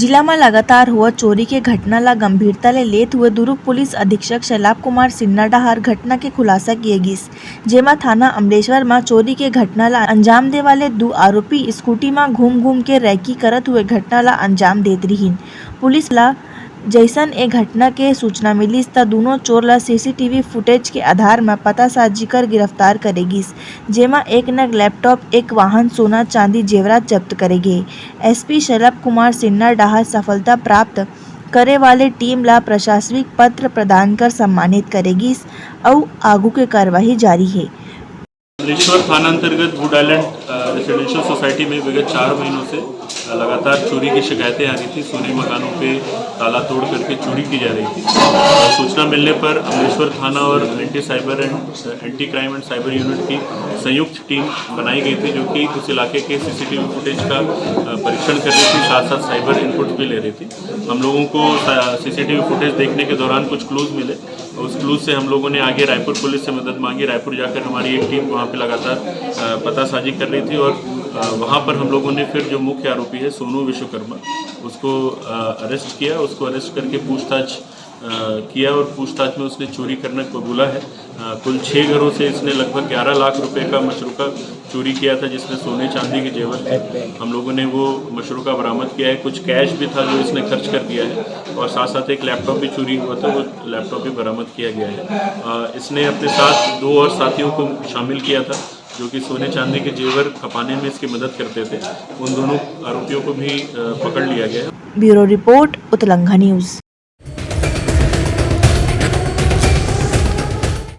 जिला में लगातार हुआ चोरी के घटना ला गंभीरता ले लेत हुए दुर्ग पुलिस अधीक्षक शैलाब कुमार सिन्हा डहार घटना के खुलासा किए गिस, जेमा थाना अमलेश्वर में चोरी के घटना ला अंजाम दे वाले 2 आरोपी स्कूटी में घूम घूम के रैकी करत हुए घटना ला अंजाम देत रहीन। पुलिस ला जैसन ए घटना के सूचना मिलीस त दोनों चोर ला सीसीटीवी फुटेज के आधार में पता साजी कर गिरफ्तार करेगिस, जेमा एक नग लैपटॉप, एक वाहन, सोना चांदी जेवरात जब्त करेगे। एसपी शैलाब कुमार सिन्हा डहार सफलता प्राप्त करे वाले टीम ला प्रशासनिक पत्र प्रदान कर सम्मानित करेगिस और आगू के कार्यवाही जारी है। अमलेश्वर थाना अंतर्गत वुड आइलैंड रेसिडेंशियल सोसाइटी में विगत 4 महीनों से लगातार चोरी की शिकायतें आ रही थी। सोने मकानों पे ताला तोड़ करके चोरी की जा रही थी। सूचना मिलने पर अमलेश्वर थाना और anti crime and cyber unit की संयुक्त टीम बनाई गई थी, जो कि उस इलाके के सीसीटीवी फुटेज का परीक्षण कर रही थी, साथ साथ साइबर इनपुट भी ले रही थी। हम लोगों को सीसीटीवी फुटेज देखने के दौरान कुछ क्लूज मिले। उस क्लूज से हम लोगों ने आगे रायपुर पुलिस से मदद मांगी। रायपुर जाकर हमारी एक टीम वहाँ पे लगातार पतासाजी कर रही थी और वहाँ पर हम लोगों ने फिर जो मुख्य आरोपी है सोनू विश्वकर्मा, उसको अरेस्ट किया। उसको अरेस्ट करके पूछताछ किया और पूछताछ में उसने चोरी करना कबूला है। कुल 6 घरों से इसने लगभग 11 लाख रुपए का मशरूका चोरी किया था, जिसमें सोने चांदी के जेवर थे। हम लोगों ने वो मशरूका बरामद किया है। कुछ कैश भी था जो इसने खर्च कर दिया है और साथ साथ एक लैपटॉप भी चोरी हुआ था, वो लैपटॉप भी बरामद किया गया है। इसने अपने साथ 2 और साथियों को शामिल किया था, जो कि सोने चांदी के जेवर खपाने में इसकी मदद करते थे। उन दोनों आरोपियों को भी पकड़ लिया गया है। ब्यूरो रिपोर्ट, उत्तलंघा न्यूज़।